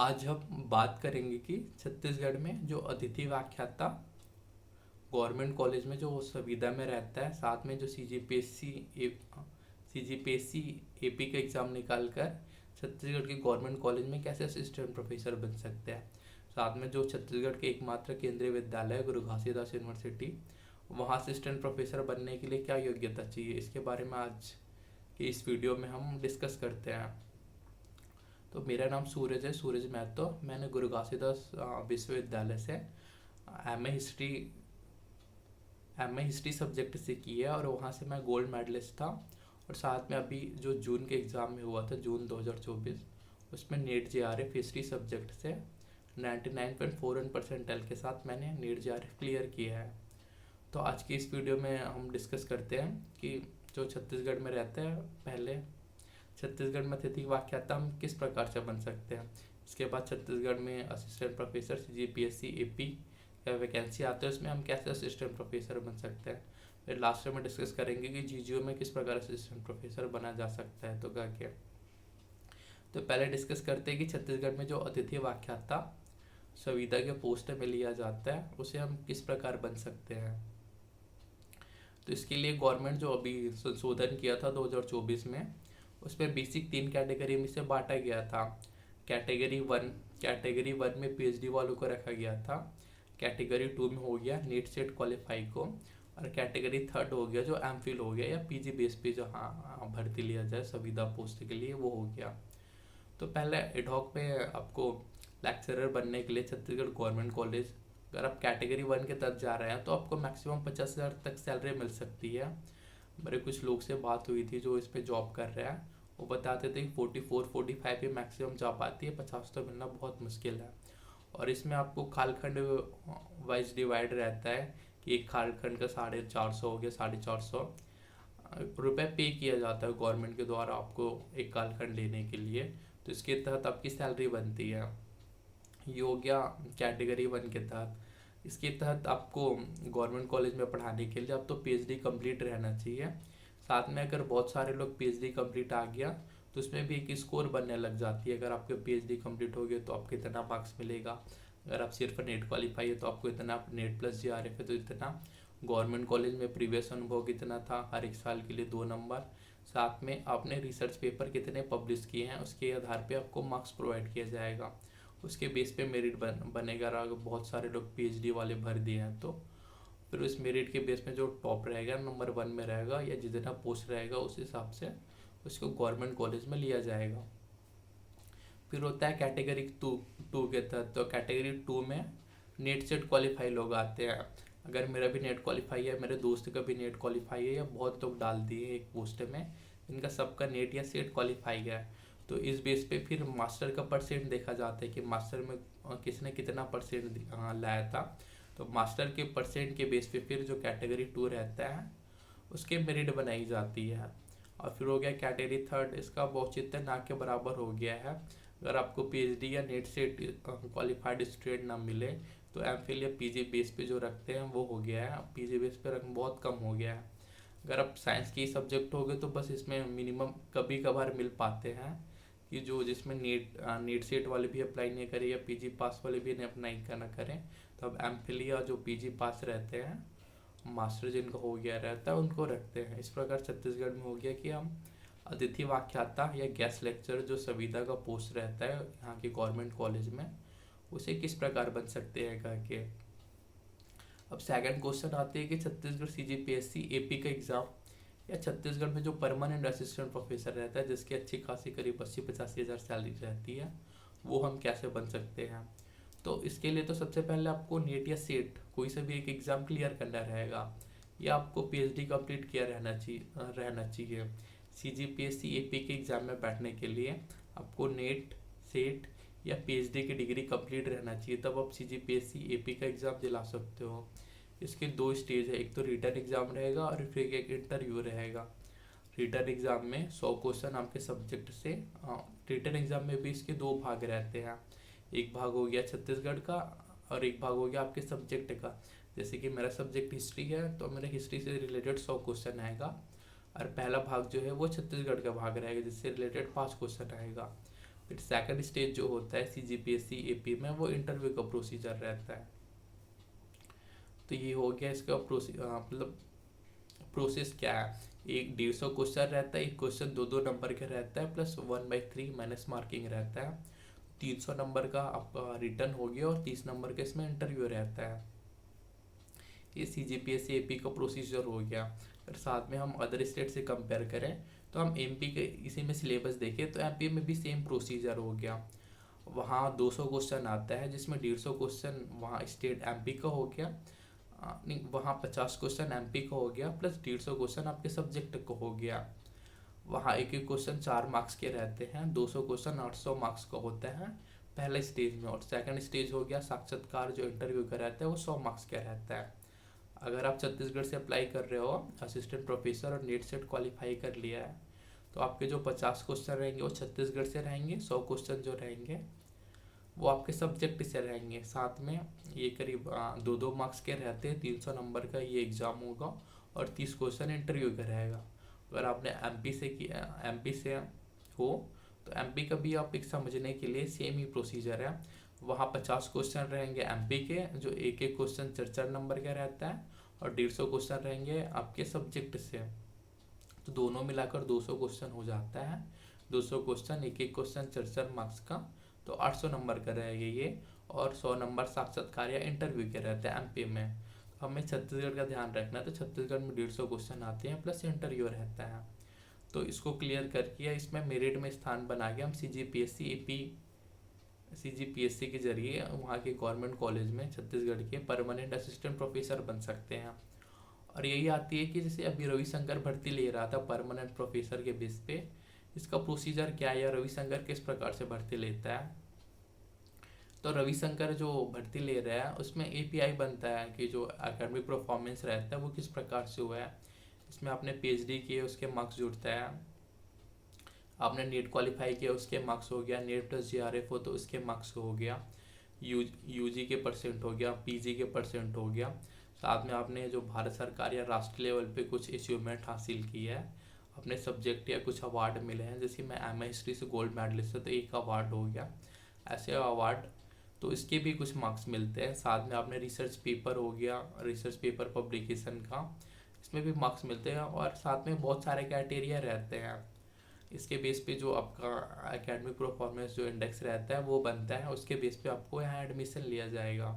आज हम बात करेंगे कि छत्तीसगढ़ में जो अतिथि व्याख्याता गवर्नमेंट कॉलेज में जो सुविधा में रहता है, साथ में जो सीजीपीएससी एपी का एग्ज़ाम निकाल कर छत्तीसगढ़ के गवर्नमेंट कॉलेज में कैसे असिस्टेंट प्रोफेसर बन सकते हैं, साथ में जो छत्तीसगढ़ के एकमात्र केंद्रीय विद्यालय गुरु घासीदास यूनिवर्सिटी, वहाँ असिस्टेंट प्रोफेसर बनने के लिए क्या योग्यता चाहिए, इसके बारे में आज के इस वीडियो में हम डिस्कस करते हैं। तो मेरा नाम सूरज है, सूरज महतो। मैंने गुरु घासीदास विश्वविद्यालय से एम ए हिस्ट्री सब्जेक्ट से की है और वहाँ से मैं गोल्ड मेडलिस्ट था। और साथ में अभी जो जून के एग्ज़ाम में हुआ था, जून 2024, उसमें नेट जेआरएफ हिस्ट्री सब्जेक्ट से 99.41 परसेंटाइल के साथ मैंने नेट जेआरएफ क्लियर किया है। तो आज की इस वीडियो में हम डिस्कस करते हैं कि जो छत्तीसगढ़ में रहते हैं, पहले छत्तीसगढ़ में अतिथि व्याख्याता हम किस प्रकार से बन सकते हैं। इसके बाद छत्तीसगढ़ में असिस्टेंट प्रोफेसर सीजीपीएससी एपी का वैकेंसी आते हैं, उसमें हम कैसे असिस्टेंट प्रोफेसर बन सकते हैं। फिर लास्ट में डिस्कस करेंगे कि जीजीओ में किस प्रकार असिस्टेंट प्रोफेसर बना जा सकता है। तो क्या तो पहले डिस्कस करते हैं कि छत्तीसगढ़ में जो अतिथि व्याख्याता संविदा के पोस्ट में लिया जाता है, उसे हम किस प्रकार बन सकते हैं। तो इसके लिए गवर्नमेंट जो अभी संशोधन किया था 2024 में, उसमें बेसिक 3 कैटेगरी में से बांटा गया था। कैटेगरी वन में पीएचडी वालों को रखा गया था। कैटेगरी 2 में हो गया नीट सेट क्वालिफाई को, और कैटेगरी 3 हो गया जो एमफिल हो गया या पीजी बेस पे जो भर्ती लिया जाए संविदा पोस्ट के लिए, वो हो गया। तो पहले एडहॉक में आपको लेक्चरर बनने के लिए छत्तीसगढ़ गवर्नमेंट कॉलेज, अगर आप कैटेगरी 1 के तहत जा रहे हैं तो आपको मैक्सिमम 50,000 तक सैलरी मिल सकती है। मेरे कुछ लोग से बात हुई थी जो इस पे जॉब कर रहे हैं, वो बताते थे कि 44-45 पे मैक्सिमम जॉब आती है, 50 तो मिलना बहुत मुश्किल है। और इसमें आपको खालखंड वाइज डिवाइड रहता है कि एक खालखंड का 450 हो गया, 450 रुपये पे किया जाता है गवर्नमेंट के द्वारा आपको एक कालखंड लेने के लिए। तो इसके तहत आपकी सैलरी बनती है। ये हो गया कैटेगरी 1 के तहत। इसके तहत आपको गवर्नमेंट कॉलेज में पढ़ाने के लिए अब तो पीएचडी कंप्लीट रहना चाहिए। साथ में अगर बहुत सारे लोग पीएचडी कंप्लीट आ गया तो उसमें भी एक स्कोर बनने लग जाती है। अगर आपके पीएचडी कंप्लीट हो गए तो आपको इतना मार्क्स मिलेगा। अगर आप सिर्फ नेट क्वालिफाई है तो आपको इतना, नेट प्लस जेआरएफ है तो इतना, गवर्नमेंट कॉलेज में प्रीवियस अनुभव कितना था, हर एक साल के लिए 2 नंबर, साथ में आपने रिसर्च पेपर कितने पब्लिश किए हैं उसके आधार पर आपको मार्क्स प्रोवाइड किया जाएगा। उसके बेस पे मेरिट बनेगा। अगर बहुत सारे लोग पीएचडी वाले भर दिए हैं तो फिर उस मेरिट के बेस में जो टॉप रहेगा, नंबर 1 में रहेगा या जितना पोस्ट रहेगा, उस हिसाब से उसको गवर्नमेंट कॉलेज में लिया जाएगा। फिर होता है कैटेगरी 2 के तहत। तो कैटेगरी 2 में नेट सेट क्वालिफाई लोग आते हैं। अगर मेरा भी नेट क्वालिफाई है, मेरे दोस्त का भी नेट क्वालिफाई है, या बहुत लोग डाल दिए एक पोस्ट में इनका सबका नेट या सेट क्वालिफाई है, तो इस बेस पे फिर मास्टर का परसेंट देखा जाता है कि मास्टर में किसने कितना परसेंट लाया था। तो मास्टर के परसेंट के बेस पे फिर जो कैटेगरी 2 रहता है उसके मेरिट बनाई जाती है। और फिर हो गया कैटेगरी 3, इसका औचित्य ना के बराबर हो गया है। अगर आपको पीएचडी या नेट से क्वालिफाइड स्टूडेंट ना मिले तो एमफिल या पीजी बेस पे जो रखते हैं वो हो गया है। पीजी बेस पे रंग बहुत कम हो गया है। अगर आप साइंस के सब्जेक्ट हो गए तो बस इसमें मिनिमम कभी कभार मिल पाते हैं कि जो जिसमें नेट सेट वाले भी अप्लाई नहीं करें या पीजी पास वाले भी नहीं अप्लाई करना करें, तो अब एमफिल या जो पीजी पास रहते हैं, मास्टर जिनका हो गया रहता है, उनको रखते हैं। इस प्रकार छत्तीसगढ़ में हो गया कि हम अतिथि व्याख्याता या गेस्ट लेक्चरर जो संविदा का पोस्ट रहता है यहाँ के गवर्नमेंट कॉलेज में, उसे किस प्रकार बन सकते हैं करके। अब सेकंड क्वेश्चन आते हैं कि छत्तीसगढ़ सीजीपीएससी एपी का एग्ज़ाम या छत्तीसगढ़ में जो परमानेंट असिस्टेंट प्रोफेसर रहता है जिसकी अच्छी खासी करीब 80-85 हज़ार सैलरी रहती है, वो हम कैसे बन सकते हैं। तो इसके लिए तो सबसे पहले आपको नेट या सेट कोई से भी एक एग्ज़ाम क्लियर करना रहेगा, या आपको पीएचडी कंप्लीट किया रहना चाहिए। सीजीपीएससी एपी के एग्ज़ाम में बैठने के लिए आपको नेट, सेट या पीएचडी की डिग्री कंप्लीट रहना चाहिए, तब आप सीजीपीएससी एपी का एग्ज़ाम दिला सकते हो। इसके 2 स्टेज है, एक तो रिटर्न एग्ज़ाम रहेगा और फिर एक इंटरव्यू रहेगा। रिटर्न एग्ज़ाम में 100 क्वेश्चन आपके सब्जेक्ट से, रिटर्न एग्ज़ाम में भी इसके 2 भाग रहते हैं। एक भाग हो गया छत्तीसगढ़ का और एक भाग हो गया आपके सब्जेक्ट का। जैसे कि मेरा सब्जेक्ट हिस्ट्री है तो मेरे हिस्ट्री से रिलेटेड 100 क्वेश्चन आएगा, और पहला भाग जो है वो छत्तीसगढ़ का भाग रहेगा जिससे रिलेटेड 5 क्वेश्चन आएगा। फिर सेकंड स्टेज जो होता है CGPSC AP में, वो इंटरव्यू का प्रोसीजर रहता है। तो ये हो गया इसका मतलब प्रोसेस क्या है। एक 150 क्वेश्चन रहता है, एक क्वेश्चन 2-2 नंबर का रहता है, प्लस 1/3 माइनस मार्किंग रहता है। 300 नंबर का आपका रिटर्न हो गया और 30 नंबर का इसमें इंटरव्यू रहता है। ये CGPSC AP का प्रोसीजर हो गया। और साथ में हम अदर स्टेट से कंपेयर करें तो हम MP के इसी में सिलेबस देखें तो MP में भी सेम प्रोसीजर हो गया। वहाँ 200 क्वेश्चन आता है, जिसमें 150 क्वेश्चन वहाँ स्टेट MP का हो गया, नहीं वहाँ 50 क्वेश्चन MP का हो गया, प्लस 150 क्वेश्चन आपके सब्जेक्ट का हो गया। वहाँ एक एक क्वेश्चन 4 मार्क्स के रहते हैं, 200 क्वेश्चन 800 मार्क्स का होता है पहले स्टेज में। और सेकंड स्टेज हो गया साक्षात्कार, जो इंटरव्यू का रहता है वो 100 मार्क्स का रहता है। अगर आप छत्तीसगढ़ से अप्लाई कर रहे हो असिस्टेंट प्रोफेसर और नेट सेट क्वालिफाई कर लिया है, तो आपके जो 50 क्वेश्चन रहेंगे वो छत्तीसगढ़ से रहेंगे, 100 क्वेश्चन जो रहेंगे वो आपके सब्जेक्ट से रहेंगे। साथ में ये करीब 2-2 मार्क्स के रहते हैं, 300 नंबर का ये एग्ज़ाम होगा और 30 क्वेश्चन इंटरव्यू का रहेगा। अगर आपने MP से हो तो MP का भी आप एक समझने के लिए सेम ही प्रोसीजर है। वहाँ 50 क्वेश्चन रहेंगे MP के, जो एक एक क्वेश्चन 4-4 नंबर का रहता है, और 150 क्वेश्चन रहेंगे आपके सब्जेक्ट से। तो दोनों मिलाकर 200 क्वेश्चन हो जाता है। 200 क्वेश्चन, एक एक क्वेश्चन 4-4 मार्क्स का, तो 800 नंबर का रहेगा ये। और 100 नंबर साक्षात्कार या इंटरव्यू के रहते हैं MP में। तो हमें छत्तीसगढ़ का ध्यान रखना है, तो छत्तीसगढ़ में 150 क्वेश्चन आते हैं, प्लस इंटरव्यू रहता है। तो इसको क्लियर करके इसमें मेरिट में स्थान बना के हम CGPSC के जरिए वहाँ के गवर्नमेंट कॉलेज में छत्तीसगढ़ के परमानेंट असिस्टेंट प्रोफेसर बन सकते हैं। और यही आती है कि जैसे अभी रविशंकर भर्ती ले रहा था परमानेंट प्रोफेसर के बेस पे, इसका प्रोसीजर क्या है या रविशंकर किस प्रकार से भर्ती लेता है। तो रविशंकर जो भर्ती ले रहा है उसमें API बनता है कि जो एकेडमिक परफॉर्मेंस रहता है वो किस प्रकार से हुआ है। इसमें आपने PhD किए उसके मार्क्स जुड़ता है, आपने नेट क्वालिफाई किया उसके मार्क्स हो गया, नेट प्लस JRF हो तो उसके मार्क्स हो गया, UG के परसेंट हो गया, PG के परसेंट हो गया। साथ में आपने जो भारत सरकार या राष्ट्रीय लेवल पे कुछ अचीवमेंट हासिल की है, अपने सब्जेक्ट या कुछ अवार्ड मिले हैं, जैसे मैं MA हिस्ट्री से गोल्ड मेडलिस्ट है तो एक अवार्ड हो गया, ऐसे अवार्ड, तो इसके भी कुछ मार्क्स मिलते हैं। साथ में आपने रिसर्च पेपर हो गया, रिसर्च पेपर पब्लिकेशन का, इसमें भी मार्क्स मिलते हैं। और साथ में बहुत सारे क्राइटेरिया रहते हैं, इसके बेस पे जो आपका एकेडमिक परफॉर्मेंस जो इंडेक्स रहता है वो बनता है, उसके बेस पे आपको यहाँ एडमिशन लिया जाएगा।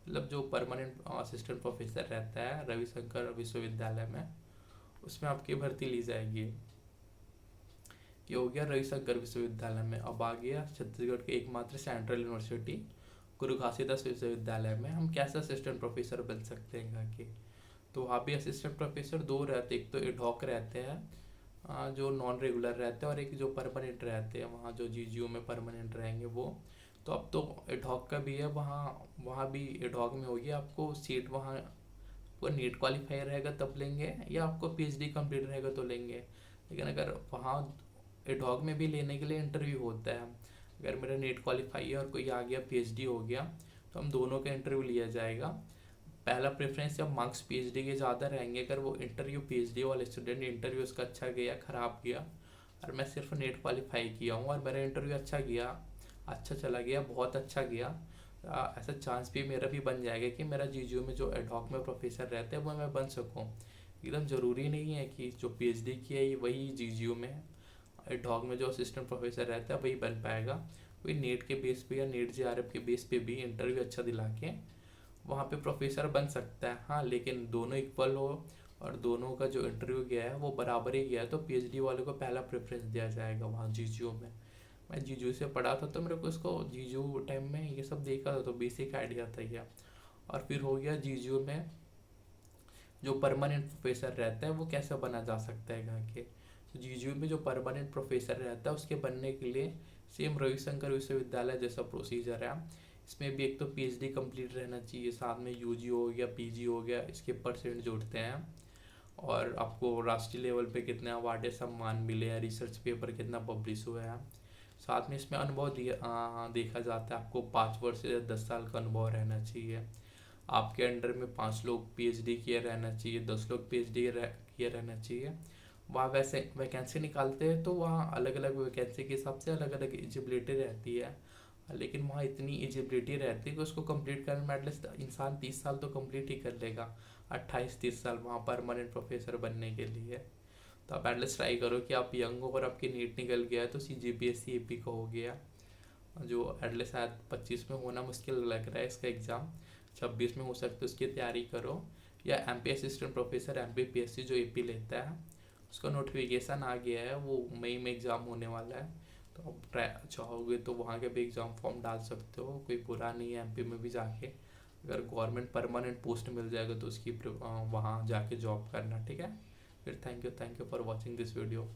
मतलब जो परमानेंट असिस्टेंट प्रोफेसर रहता है रविशंकर विश्वविद्यालय में, उसमें आपकी भर्ती ली जाएगी। ये हो गया रविशंकर विश्वविद्यालय में। अब आ गया छत्तीसगढ़ के एकमात्र सेंट्रल यूनिवर्सिटी गुरु घासीदास विश्वविद्यालय में हम कैसे असिस्टेंट प्रोफेसर बन सकते हैं यहाँ के। तो वहाँ भी असिस्टेंट प्रोफेसर 2 रहते, एक तो एडहॉक रहते हैं जो नॉन रेगुलर रहते हैं, और एक जो परमानेंट रहते हैं, वहाँ जो GGO में परमानेंट रहेंगे वो। तो अब तो एडहॉक का भी है, वहाँ भी एडहॉक में होगी आपको सीट, वहाँ आपको नेट क्वालिफाई रहेगा तब लेंगे, या आपको PhD कंप्लीट रहेगा तो लेंगे। लेकिन अगर वहाँ एडहॉक में भी लेने के लिए इंटरव्यू होता है, अगर मेरा नेट क्वालिफाई है और कोई आ गया PhD हो गया तो हम दोनों का इंटरव्यू लिया जाएगा। पहला प्रेफरेंस या मार्क्स PhD के ज़्यादा रहेंगे, अगर वो इंटरव्यू PhD वाले स्टूडेंट इंटरव्यू उसका अच्छा गया ख़राब गया, और मैं सिर्फ नेट क्वालिफाई किया हूँ और मेरा इंटरव्यू अच्छा चला गया, बहुत अच्छा गया, ऐसा चांस भी मेरा भी बन जाएगा कि मेरा GGO में जो एडहॉक में प्रोफेसर रहते हैं वो मैं बन सकूँ। एकदम ज़रूरी नहीं है कि जो PhD किया है वही GGO में एडहॉक में जो असिस्टेंट प्रोफेसर रहता है वही बन पाएगा। कोई नेट के बेस पे या नेट JRF के बेस पे भी इंटरव्यू अच्छा दिला के वहाँ पे प्रोफेसर बन सकता है। हाँ, लेकिन दोनों इक्वल हो और दोनों का जो इंटरव्यू गया है वो बराबर ही गया है, तो PhD वाले को पहला प्रेफरेंस दिया जाएगा वहाँ GGO में। मैं GGO से पढ़ा था तो मेरे को इसको GGO टाइम में ये सब देखा था, तो बेसिक आइडिया था यह। और फिर हो गया GGO में जो परमानेंट प्रोफेसर रहता है वो कैसे बना जा सकता है यहाँ के। तो GGO में जो परमानेंट प्रोफेसर रहता है उसके बनने के लिए सेम रविशंकर विश्वविद्यालय जैसा प्रोसीजर है। इसमें भी एक तो PhD कंप्लीट रहना चाहिए, साथ में UG हो गया, PG हो गया, इसके परसेंट जोड़ते हैं, और आपको राष्ट्रीय लेवल पे कितने अवार्ड या सम्मान मिले हैं, रिसर्च पेपर कितना पब्लिश हुआ है। साथ में इसमें अनुभव देखा जाता है, आपको 5 वर्ष या 10 साल का अनुभव रहना चाहिए। आपके अंडर में 5 लोग PhD किए रहना चाहिए, 10 लोग PhD किए रहना चाहिए, वहाँ वैसे वैकेंसी निकालते हैं तो वहाँ अलग अलग वैकेंसी के हिसाब से अलग अलग एलिजिबिलिटी रहती है, लेकिन वहाँ इतनी एलिजिबिलिटी रहती है कि उसको कंप्लीट करने में एटलीस्ट इंसान 30 साल तो कंप्लीट ही कर लेगा, 28-30 साल वहाँ परमानेंट प्रोफेसर बनने के लिए। तो आप एटलीस्ट ट्राई करो कि आप यंग हो और आपकी नीट निकल गया है तो CGPSC AP का हो गया, जो एटलीस्ट शायद 25 में होना मुश्किल लग रहा है इसका एग्ज़ाम, 26 में हो सकता है, उसकी तैयारी करो। या MP असिस्टेंट प्रोफेसर MPPSC जो AP लेता है उसका नोटिफिकेशन आ गया है, वो मई में एग्ज़ाम होने वाला है, तो आप ट्राई चाहोगे तो वहाँ के भी एग्ज़ाम फॉर्म डाल सकते हो, कोई बुरा नहीं है MP में भी जाके, अगर गवर्नमेंट परमानेंट पोस्ट मिल जाएगा तो उसकी वहाँ जाके जॉब करना, ठीक है। फिर thank you for watching this video.